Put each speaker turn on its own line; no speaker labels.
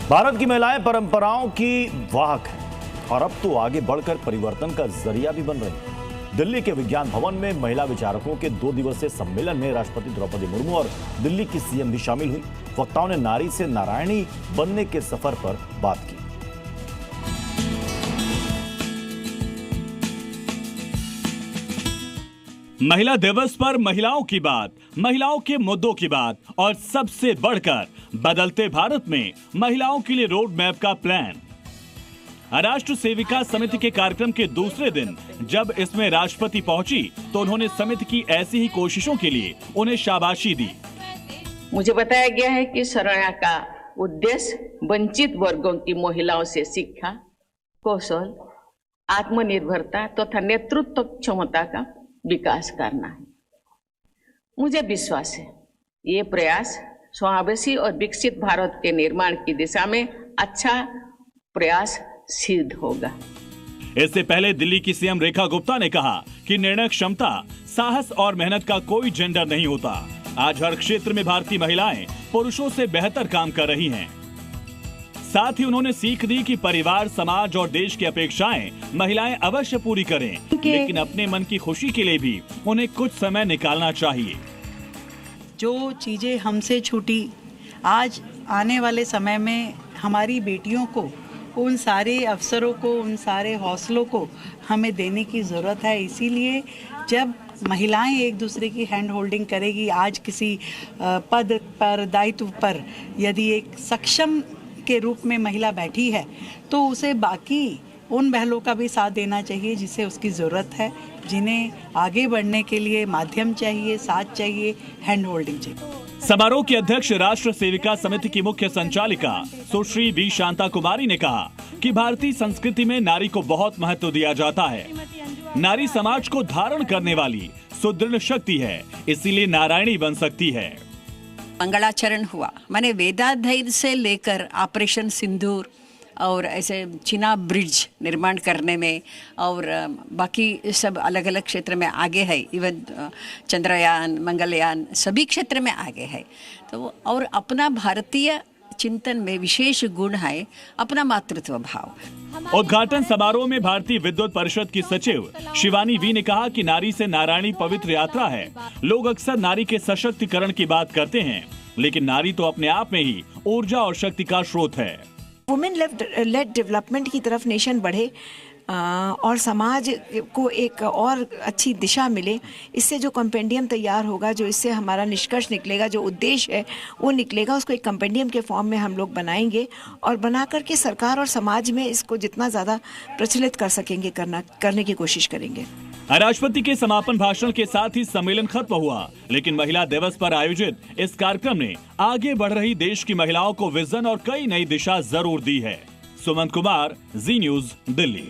भारत की महिलाएं परंपराओं की वाहक हैं और अब तो आगे बढ़कर परिवर्तन का जरिया भी बन रही हैं। दिल्ली के विज्ञान भवन में महिला विचारकों के 2 दिवसीय सम्मेलन में राष्ट्रपति द्रौपदी मुर्मू और दिल्ली की सीएम भी शामिल हुई। वक्ताओं ने नारी से नारायणी बनने के सफर पर बात की।
महिला दिवस पर महिलाओं की बात, महिलाओं के मुद्दों की बात और सबसे बढ़कर बदलते भारत में महिलाओं के लिए रोड मैप का प्लान। राष्ट्र सेविका समिति के कार्यक्रम के दूसरे दिन जब इसमें राष्ट्रपति पहुंची तो उन्होंने समिति की ऐसी ही कोशिशों के लिए उन्हें शाबाशी दी।
मुझे बताया गया है कि सरया का उद्देश्य वंचित वर्गों की महिलाओं से शिक्षा, कौशल, आत्मनिर्भरता तथा नेतृत्व क्षमता का विकास करना है। मुझे विश्वास है ये प्रयास समावेशी और विकसित भारत के निर्माण की दिशा में अच्छा प्रयास सिद्ध होगा।
इससे पहले दिल्ली की सीएम रेखा गुप्ता ने कहा कि निर्णय क्षमता, साहस और मेहनत का कोई जेंडर नहीं होता। आज हर क्षेत्र में भारतीय महिलाएं पुरुषों से बेहतर काम कर रही हैं। साथ ही उन्होंने सीख दी कि परिवार, समाज और देश की अपेक्षाएं महिलाएं अवश्य पूरी करें, लेकिन अपने मन की खुशी के लिए भी उन्हें कुछ समय निकालना चाहिए।
जो चीजें हमसे छूटी, आज आने वाले समय में हमारी बेटियों को उन सारे अवसरों को, उन सारे हौसलों को हमें देने की ज़रूरत है। इसीलिए जब महिलाएं एक दूसरे की हैंड होल्डिंग करेगी, आज किसी पद पर, दायित्व पर यदि एक सक्षम के रूप में महिला बैठी है तो उसे बाकी उन बहनों का भी साथ देना चाहिए जिसे उसकी ज़रूरत है, जिन्हें आगे बढ़ने के लिए माध्यम चाहिए, साथ चाहिए, हैंड होल्डिंग चाहिए।
समारोह की अध्यक्ष राष्ट्र सेविका समिति की मुख्य संचालिका सुश्री बी शांता कुमारी ने कहा कि भारतीय संस्कृति में नारी को बहुत महत्व दिया जाता है। नारी समाज को धारण करने वाली सुदृढ़ शक्ति है, इसीलिए नारायणी बन सकती है।
मंगलाचरण हुआ, माने वेदाध्ययन से लेकर ऑपरेशन सिंदूर और ऐसे चीना ब्रिज निर्माण करने में और बाकी सब अलग अलग क्षेत्र में आगे है। इवन चंद्रयान, मंगलयान सभी क्षेत्र में आगे है। तो और अपना भारतीय चिंतन में विशेष गुण है अपना मातृत्व भाव।
उद्घाटन समारोह में भारतीय विद्युत परिषद की सचिव शिवानी वी ने कहा कि नारी से नारायणी पवित्र यात्रा है। लोग अक्सर नारी के सशक्तिकरण की बात करते हैं, लेकिन नारी तो अपने आप में ही ऊर्जा और शक्ति का स्रोत है।
वुमेन लेड डेवलपमेंट की तरफ नेशन बढ़े और समाज को एक और अच्छी दिशा मिले, इससे जो कंपेंडियम तैयार होगा, जो इससे हमारा निष्कर्ष निकलेगा, जो उद्देश्य है वो निकलेगा, उसको एक कंपेंडियम के फॉर्म में हम लोग बनाएंगे और बना करके सरकार और समाज में इसको जितना ज़्यादा प्रचलित कर सकेंगे करने की कोशिश करेंगे।
राष्ट्रपति के समापन भाषण के साथ ही सम्मेलन खत्म हुआ, लेकिन महिला दिवस पर आयोजित इस कार्यक्रम ने आगे बढ़ रही देश की महिलाओं को विजन और कई नई दिशा जरूर दी है। सुमंत कुमार, जी न्यूज़, दिल्ली।